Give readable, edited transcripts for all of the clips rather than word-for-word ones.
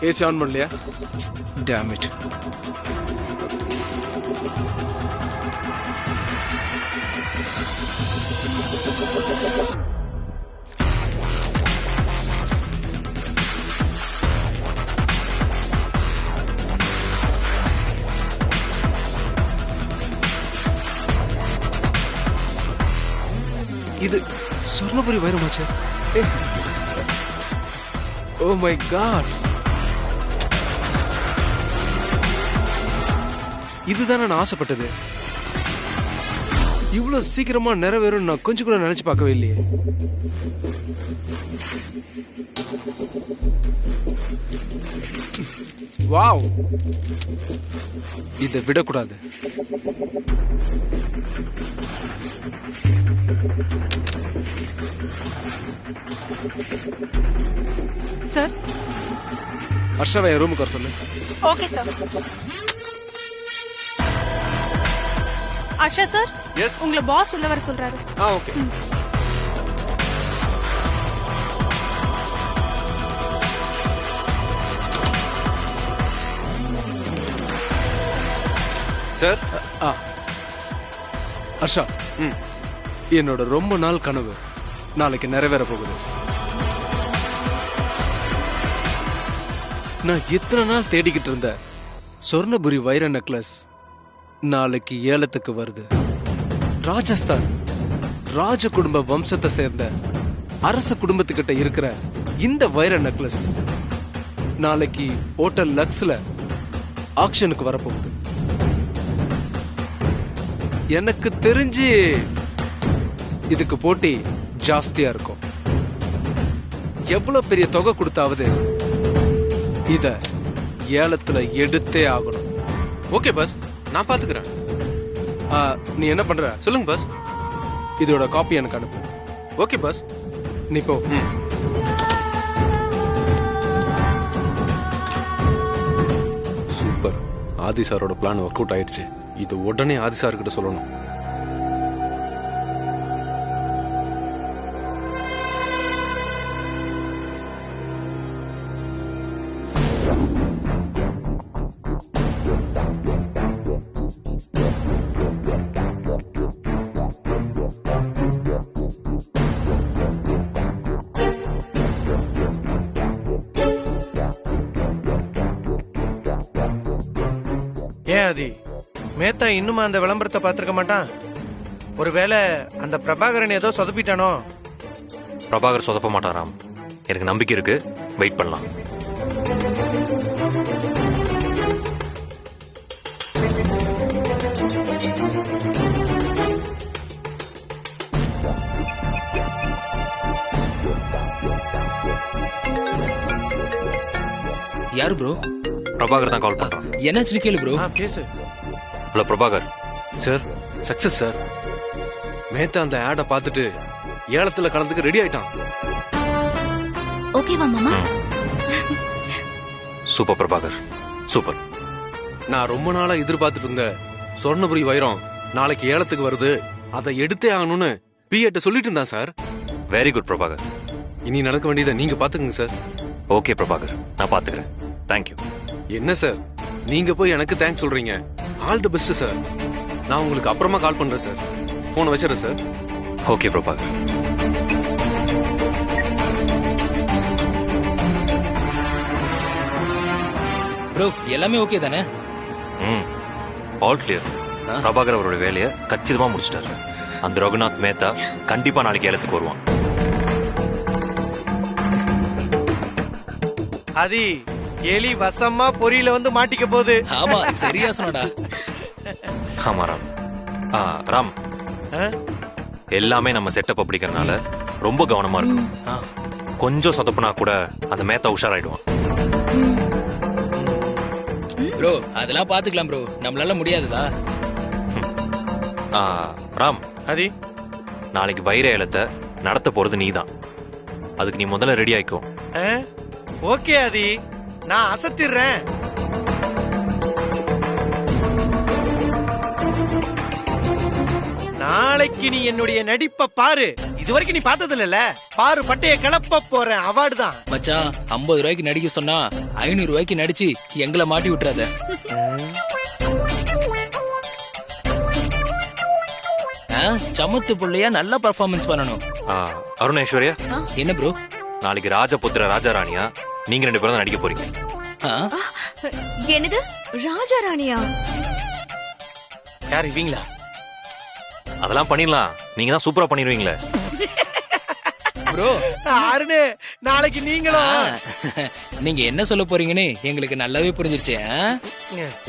AC on பண்ணலையா? Dam it. இது Sornapuri வைரமாச்சே. Oh my God, இதுதானே நான் ஆசைப்பட்டது. இவ்வளவு சீக்கிரமா நிறைவேறும் நான் கொஞ்சம் கூட நினைச்சு பார்க்கவே இல்லையே. வாவ், இதை விடக்கூடாது. சார், ஹர்ஷாவை என் ரூமுக்கு வர சொல்லு. Okay sir. Asha sir, yes, உங்களை பாஸ் உள்ள வர சொல்றாரு. ஓகே. சார். ஹர்ஷா, என்னோட ரொம்ப நாள் கனவு நாளைக்கு நிறைவேற போகுது. நான் இத்தனை நாள் தேடிக்கிட்டு இருந்த சொர்ணபுரி வைர நெக்லஸ் நாளைக்கு ஏலத்துக்கு வருது. ராஜஸ்தான் ராஜ குடும்ப வம்சத்தை சேர்ந்த அரச குடும்பத்துக்கிட்ட இருக்கிற இந்த வைர நெக்லஸ் நாளைக்கு ஹோட்டல் லக்ஸ்ல ஆக்ஷனுக்கு வரப்போகுது. எனக்கு தெரிஞ்சு இதுக்கு போட்டி ஜாஸ்தியா இருக்கும். எவ்வளவு பெரிய தொகை கொடுத்தாவது இத ஏலத்துல எடுத்தே ஆகணும். ஓகே பாஸ், நான் பாத்துக்கிறேன். நீ என்ன பண்ற சொல்லுங்க பாஸ். இதோட காப்பி எனக்கு அனுப்பு. Okay boss. நீ போ. சூப்பர், ஆதி சாரோட பிளான் ஒர்க் அவுட் ஆயிடுச்சு. இது உடனே ஆதி சார் கிட்ட சொல்லணும். ஏன் ஆதி, மேத்தா இன்னுமா அந்த விளம்பரத்தை பார்த்திருக்க மாட்டான்? ஒருவேளை அந்த பிரபாகரன் ஏதோ சொதப்பிட்டானோ? பிரபாகர் சொதப்ப மாட்டாராம், எனக்கு நம்பிக்கை இருக்கு. வெயிட் பண்ணலாம். யாரு ப்ரோ? பிரபாகர் தான் கால் பண்றான். என்னாச்சு கேளு ப்ரோ. பேசு. Hello Prabhakar. Sir, success sir. Mehta அந்த ஆடை பார்த்துட்டு ஏலத்துல கலந்துக்க ரெடி ஆயிட்டான். ஓகேவா மாமா? Super Prabhakar, super. நான் ரொம்ப நாளா எதிர்பார்த்துட்டு இருந்த சொர்ணபுரி வைரம் நாளைக்கு ஏலத்துக்கு வருது, அதை எடுத்தே ஆகணும்னு பிஏட்ட சொல்லிட்டு இருந்தான் சார். Very good Prabhakar. இனி நடக்க வேண்டியதை நீங்க பாத்துக்கங்க சார். ஓகே பிரபாகர், நான் பாத்துக்கிறேன். தேங்க்யூ. என்ன சார், நீங்க போய் எனக்கு தேங்க்ஸ் சொல்றீங்க? All the best sir. நான் உங்களுக்கு அப்புறமா கால் பண்றேன் சார். போனை வச்சிடறேன் சார். ஓகே பிரபாகர். ப்ரோ, எல்லாமே ஓகே தானே? All clear. பிரபாகர் அவரோட வேலையை கச்சிதமா முடிச்சிட்டாரு. அந்த ரகுநாத் மேத்தா கண்டிப்பா நாளைக்கு ஏலத்துக்கு வருவான். ஆதி, எலி வசமா பொரியில வந்து மாட்டிக்க போகுது. ஆமா, சரியா சொன்னடா. ஆமா ராம். ராம், எல்லாமே நம்ம செட்டப் அப்படிங்கறனால ரொம்ப கவனமா இருக்கணும். கொஞ்சம் சொதப்புனா கூட அந்த மேத்தா உஷாராயிடுவான். ப்ரோ, அதெல்லாம் பாத்துக்கலாம் ப்ரோ. நம்மளால முடியாதுதா? ராம், ஆதி, நாளைக்கு வைர ஏலத்தை நடத்த போறது நீதான். அதுக்கு நீ முதல்ல ரெடி ஆயிக்கோ. ஓகே ஆதி, நான் அசத்திடுறேன். நாளைக்கு நீ என்னுடைய நடிப்பை பாரு. இத இது வரைக்கும் நீ பார்த்தது இல்லல, பாரு பட்டைய கிளப்ப போறேன் அவார்டு தான். மச்சான் 50 ரூபாய்க்கு நடிக்க சொன்னா 500 ரூபாய்க்கு நடிச்சு எங்களை மாட்டி விட்டுறாத. சமத்து புள்ளையா நல்லா பெர்ஃபார்மன்ஸ் பண்ணணும். அருண் ஐஸ்வர்யா, என்ன ப்ரோ? நாளைக்கு ராஜபுத்திர ராஜாராணியா நீங்க 2 பேரும் தான் நடிக்க போறீங்க. என்னது ராஜா ராணியா? யார் இவங்களா? அதெல்லாம் பண்ணிடலாம், நீங்க தான் சூப்பரா பண்ணிடுவீங்களே. ப்ரோ அருணே, நாளைக்கு நீங்களும் நீங்க என்ன சொல்ல போறீங்கன்னு எங்களுக்கு நல்லாவே புரிஞ்சிருச்சு.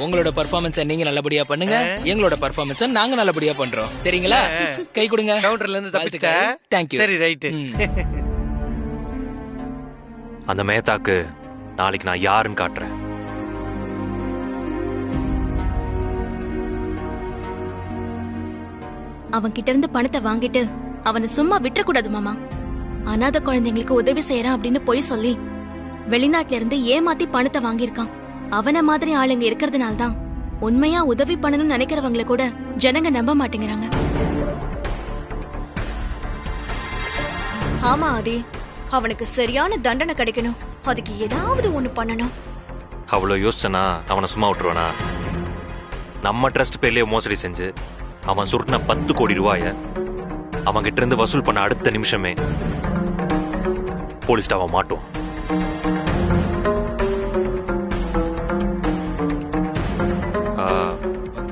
உங்களோட பெர்ஃபார்மன்ஸ நீங்க நல்லபடியா பண்ணுங்க, எங்களோட பெர்ஃபார்மன்ஸ நாங்க நல்லபடியா பண்றோம். சரிங்களா? கை கொடுங்க. கவுண்டர்ல இருந்து தப்பிச்சிட்ட. Thank you. சரி, ரைட். அந்த மேத்தாக்கு நாளைக்கு நான் யாருன்னு காட்டுறேன். அவன் கிட்ட இருந்து பணத்தை வாங்கிட்டு அவனை சும்மா விட்டுற கூடாது மாமா. அனாதை குழந்தைங்களுக்கு உதவி செய்யறான் அப்படின்னு பொய் சொல்லி வெளிநாட்டுல இருந்து ஏமாத்தி பணத்தை வாங்கியிருக்கான். அவன மாதிரி ஆளுங்க இருக்கிறதுனால தான் உண்மையா உதவி பண்ணணும்னு நினைக்கிறவங்கள கூட ஜனங்க நம்ப மாட்டேங்கிறாங்க. ஆமா ஆதி, அவனுக்கு சரியான தண்டனை கிடைக்கணும். அதுக்கு ஏதாவது ஒண்ணு பண்ணணும். அவ்வளவு யோசிச்சனா அவனை சும்மா விட்டுருவானா? நம்ம ட்ரஸ்ட் பேர்லயே மோசடி செஞ்சு அவன் சுருட்டின 10 கோடி ரூபாய அவன் கிட்ட இருந்து வசூல் பண்ண அடுத்த நிமிஷமே போலீஸ்ட அவன் மாட்டுவான்.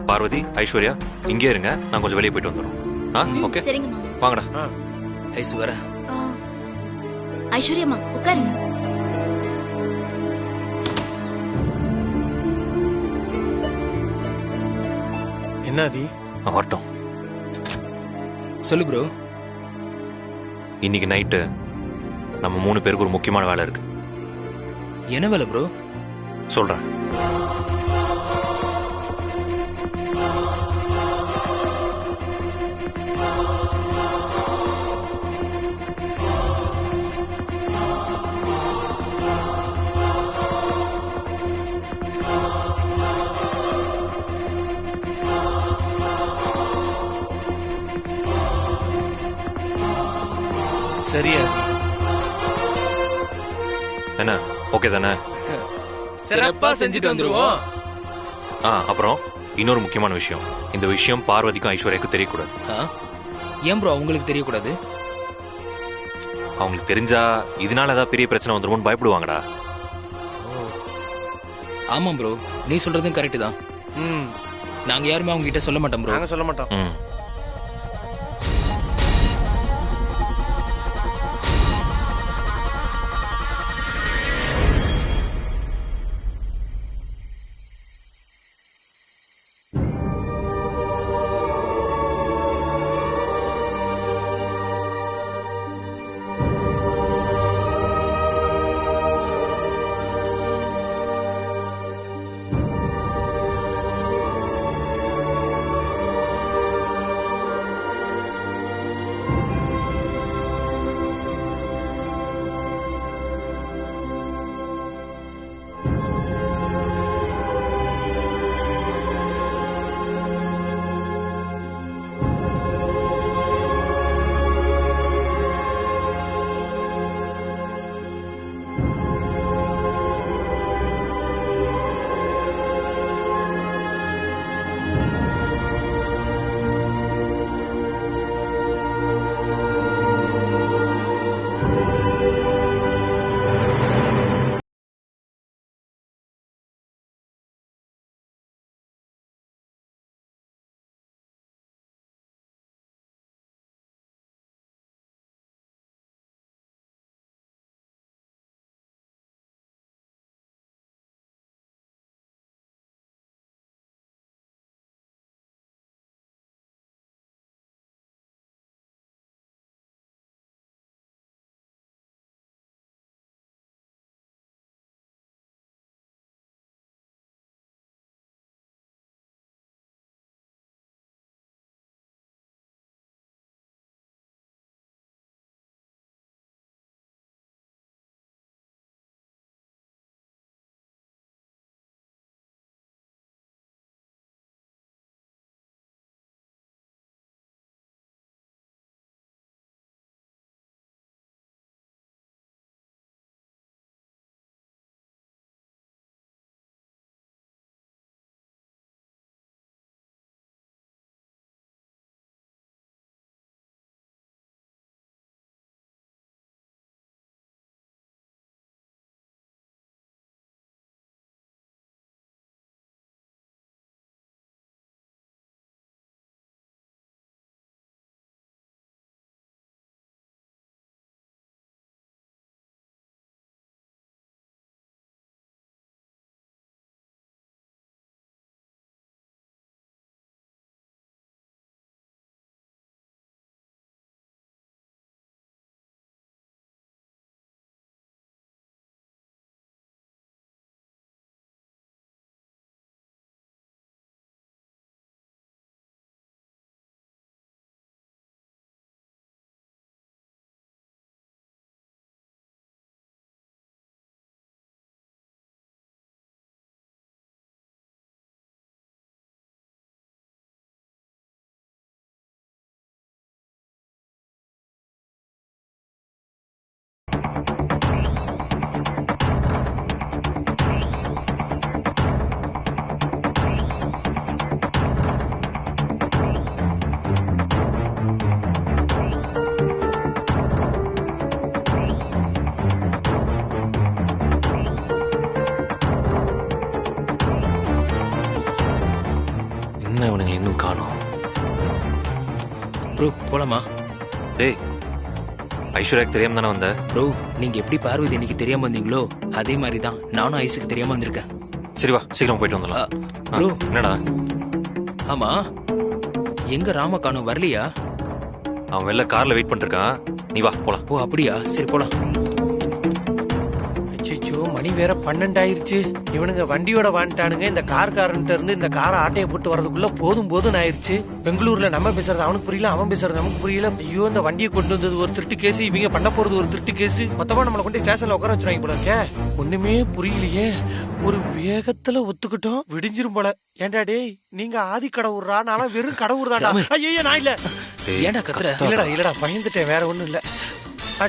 பார்வதி, ஐஸ்வர்யா இங்கே இருங்க, நான் கொஞ்சம் வெளியே போயிட்டு வந்துடுறோம். ஓகே, சரிங்க மாமா. வாங்கடா. ஐஸ்வரா, ஐஸ்வர்யம்மா உட்காருங்க. என்னது வரட்டும். சொல்லு ப்ரோ. இன்னைக்கு நைட்டு நம்ம 3 பேருக்கு ஒரு முக்கியமான வேலை இருக்கு. என்ன வேலை ப்ரோ? சொல்றேன். சரியா? என்ன, ஓகே தானே? சிறப்பா செஞ்சுட்டு வந்துருவோம். அப்புறம் இன்னொரு முக்கியமான விஷயம், இந்த விஷயம் பார்வதிக்கும் ஐஸ்வர்யாக்கும் தெரியக்கூடாது. ஏன் ப்ரோ அவங்களுக்கு தெரியக்கூடாது? அவங்களுக்கு தெரிஞ்சா இதனால ஏதாவது பெரிய பிரச்சனை வந்துருமோன்னு பயப்படுவாங்கடா. ஆமா ப்ரோ, நீ சொல்றதும் கரெக்ட் தான். நாங்க யாருமே அவங்க கிட்ட சொல்ல மாட்டோம் ப்ரோ. நாங்க சொல்ல மாட்டோம். தான் இவனுங்களை இன்னும் காணோம். ப்ரோ போலாமா? டேய், ஐஸ்வர்யாக்கு தெரியாம தானே வந்த? ப்ரோ நீங்க எப்படி பார்வதி இன்னைக்கு தெரியாம வந்தீங்களோ அதே மாதிரி தான் நானும் ஐஸுக்கு தெரியாம வந்திருக்கேன். சரி வா, சீக்கிரம் போயிட்டு வந்துடலாம். ப்ரோ என்னடா? ஆமா, எங்க ராம காணோம், வரலையா? அவன் வெளில கார்ல வெயிட் பண்ணிருக்கான். நீ வா போலாம். ஓ அப்படியா, சரி போலாம். அச்சோ, மணி வேற 12 ஆயிருச்சு. இவனுங்க வண்டியோட வாண்டானுங்க. இந்த கார்காரன்ட்ட இருந்து இந்த காரை ஆட்டையை போட்டு வரதுக்குள்ள போதும் ஆயிருச்சு. பெங்களூர்ல நம்ம பேசுறது அவனுக்கு புரியல, அவன் பேசுறது நமக்கு புரியல. ஐயோ, இந்த வண்டியை கொண்டு வந்தது ஒரு திருட்டு கேஸ், இவங்க பண்ண போறது ஒரு திருட்டு கேஸ். மொத்தமா நம்மளை கொண்டு ஸ்டேஷன்ல உட்கார வச்சிருவாங்க போல இருக்கே. ஒண்ணுமே புரியலையே. ஒரு வேகத்துல ஒத்துக்கிட்டோம், விடிஞ்சிரும் போல. ஏன்டா டேய், நீங்க ஆதி கடவுறா, நானும் வெறும் கடவுர் தான்டா. ஐயோ, நான் இல்ல. ஏன்டா கத்துற? இல்லடா பயந்துட்டேன், வேற ஒண்ணும் இல்ல.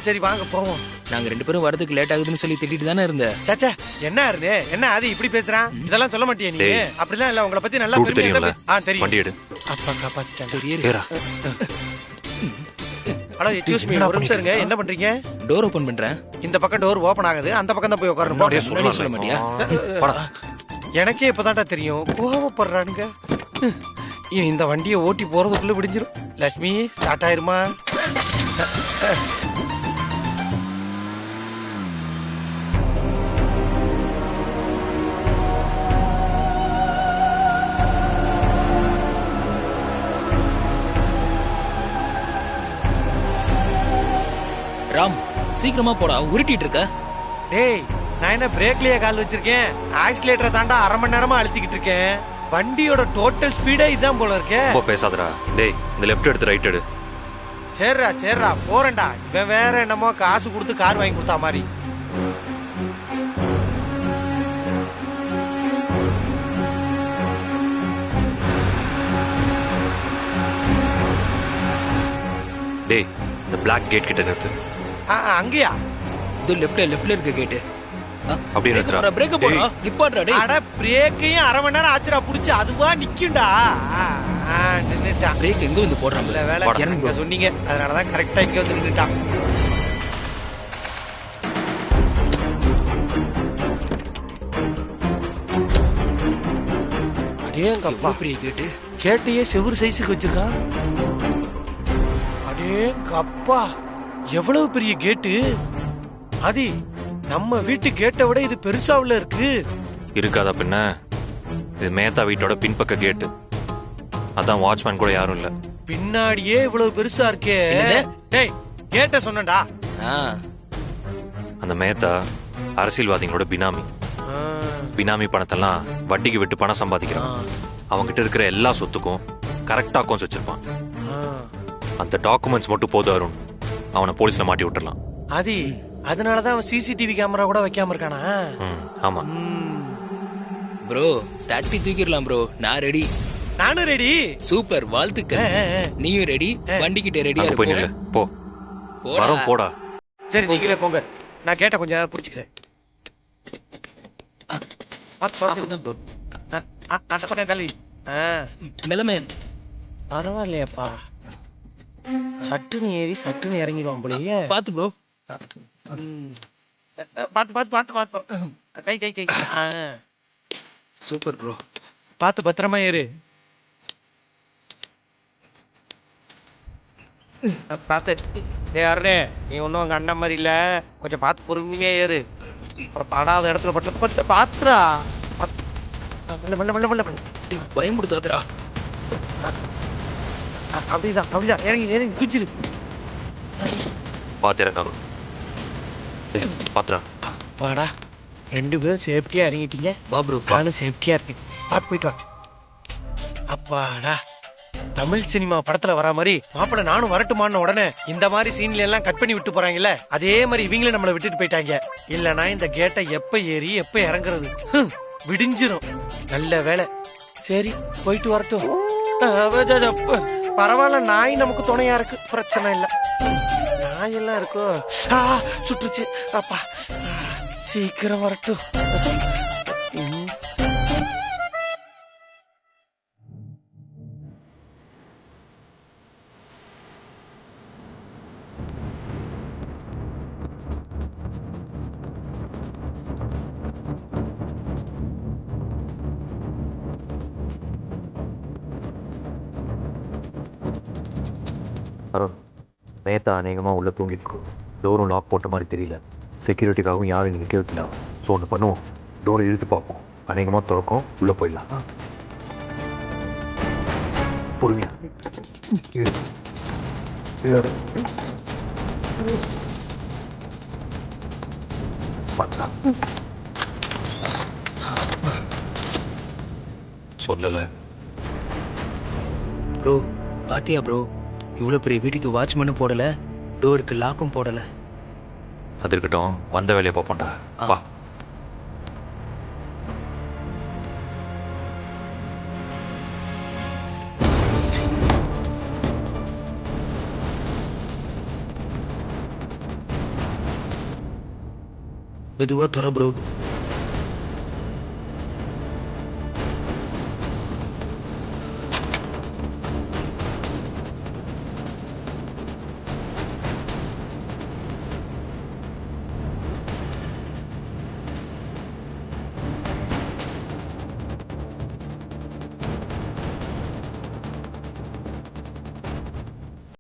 சரி வாங்க போவோம். நாங்க 2 பேரும் வரதுக்கு லேட் ஆகுதுன்னு சொல்லி திட்டிட்டு தானே இருந்தேன். சாச்சா, என்ன இருந்தே, என்ன ஆதி இப்படி பேசுறான்? இதெல்லாம் சொல்ல மாட்டியா நீ? அப்படிலாம் இல்ல, உங்களை பத்தி நல்லா ரூட் தெரியும்ல? தெரியும். வண்டி எடு. அப்பா காப்பாத்திட்டாங்க. சரி ஏறா. ஹலோ, எக்ஸ்கியூஸ் மீ, ஒரு நிமிஷம் இருங்க. என்ன பண்றீங்க? டோர் ஓபன் பண்றேன். இந்த பக்கம் டோர் ஓபன் ஆகுது, அந்த பக்கம் தான் போய் உட்காரணும். அப்படியே முன்னாடியே சொல்ல மாட்டியா? எனக்கே இப்பதான்டா தெரியும், கோவப்படுறானுங்க. இனி இந்த வண்டியை ஓட்டி போறதுக்குள்ள விடிஞ்சிரும். லட்சுமி, ஸ்டார்ட் ஆயிருமா? ராம் சீக்கிரமா போடா, உருட்டிட்டு இருக்க. டேய், நான் என்ன பிரேக்லயே கால் வச்சிருக்கேன்? ஆக்சிலேட்டரை தாண்டா 1/2 மணி நேரமா அழுத்திக்கிட்டு இருக்கேன். வண்டியோட டோட்டல் ஸ்பீடே இதான் போல இருக்கே. ரொம்ப பேசாதடா. டேய், இந்த லெஃப்ட் எடுத்து ரைட் எடு. சரிடா போறேன்டா. இவன் வேற என்னமோ காசு கொடுத்து கார் வாங்கி கொடுத்தா மாதிரி. டேய், இந்த பிளாக் கேட் கிட்ட நிறுத்து. அங்கயா? இது லெஃப்ட்ல இருக்க கேட். அப்படியே நிறுத்துறா. பிரேக் போடா, நிப்பாட்றா டேய். அட, பிரேக்கையும் 1/2 மணி நேரம் ஆச்சுடா புடிச்சு, அதுவா நிக்கும்டா. நின்னுட்டான். பிரேக் எங்க வந்து போடுறான்? இல்ல வேலை இறங்க சொன்னீங்க, அதனாலதான் கரெக்டா இங்க வந்து நின்னுட்டான். அடேங்கப்பா, பெரிய கேட்டு. கேட்டையே செவுரு சைஸுக்கு வச்சிருக்கான். அடேங்கப்பா, எவ்வளவு பெரிய கேட்டு. ஆதி, நம்ம வீட்டு கேட்டை விட இது பெருசாவுல இருக்கு. இருக்காதா பின்ன? இது மேத்தா வீட்டோட பின்பக்க கேட்டு. அதான் வாட்ச்மேன் கூட யாரும் இல்ல. பின்னாடியே இவ்வளவு பெருசா இருக்கே. டேய், கேட்ட சொன்னடா. அந்த மேத்தா அரசியல்வாதிகளோட பினாமி. பினாமி பணத்தெல்லாம் வட்டிக்கு விட்டு பணம் சம்பாதிக்கிறான். அவன்கிட்ட இருக்கிற எல்லா சொத்துக்கும் கரெக்டா அக்கௌண்ட்ஸ் வச்சிருப்பான். அந்த டாக்குமெண்ட்ஸ் மட்டும் போதும் அருண், அவனை போலீஸ்ல மாட்டி விட்டுறலாம். ஆதி, அதனாலதான் அவன் சிசிடிவி கேமரா கூட வைக்காம இருக்கானா? ஆமா ப்ரோ, தட்டி தூக்கிடலாம் ப்ரோ. நான் ரெடி. நானும் ரெடி. சூப்பர், வாழ்த்துக்கள். நீயும் ரெடி? வண்டி கிட்ட ரெடியா போய் நில்லு. போ, வரோம், போடா. சரி, நீங்களே போங்க. நான் கேட்ட கொஞ்சம் நேரம் பிடிச்சிக்கிறேன். பரவாயில்லையாப்பா, சட்டுன்னு ஏறி சட்டுன்னு இறங்கிடுவான் போலயே. பாத்து ப்ரோ. பாத்து கை சூப்பர் ப்ரோ. பாத்து பத்திரமா ஏறு. பார்த்து அருணே, நீ ஒன்றும் உங்க அண்ணன் மாதிரி இல்ல, கொஞ்சம் பார்த்து பொறுமையா ஏறு. அப்புறம் படாத இடத்துல பட்டு பாத்துரா. பயமுடுத்தாதரா. அப்படிதான் இறங்கி குச்சிரு. பாத்திரா பாத்திரா. வாடா, 2 பேரும் சேஃப்டியா இறங்கிட்டீங்க. பாப்ரு, நானும் சேஃப்டியா இருக்கேன். பார்த்து போயிட்டு வா. அப்பாடா, தமிழ் சினிமா படத்துல வர மாதிரி மாப்பிள்ள நானும் வரட்டுமான உடனே இந்த மாதிரி சீன்ல எல்லாம் கட் பண்ணி விட்டு போறாங்கல்ல, அதே மாதிரி இவங்களே நம்மளை விட்டுட்டு போயிட்டாங்க. இல்லனா இந்த கேட்டை எப்ப ஏறி எப்ப இறங்குறது? விடிஞ்சிரும். நல்ல வேலை. சரி, போயிட்டு வரட்டும். பரவாயில்ல, நாய் நமக்கு துணையா இருக்கு, பிரச்சனை இல்ல. நாய் எல்லாம் இருக்கோ? சுட்டுச்சு. அப்பா, சீக்கிரம் வரட்டும். அருண் நேத்தா அநேகமாக உள்ள தூங்கிருக்கும். டோரும் லாக் போட்ட மாதிரி தெரியல. செக்யூரிட்டிக்காகவும் யாரும் நீங்கள் கேட்கல. ஸோ ஒன்று பண்ணுவோம், டோரை இழுத்து பார்ப்போம். அநேகமாக திறக்கும், உள்ளே போயிடலாம். பொறுமையா சொல்லலை. ப்ரோ பாத்தியா ப்ரோ, இவ்வளவு பெரிய வீட்டுக்கு வாட்ச்மேனும் போடல, டோருக்கு லாக்கும் போடல. அது இருக்கட்டும், வந்த வேலையை பார்ப்போம்டா. வா. மெதுவா துற ப்ரோ.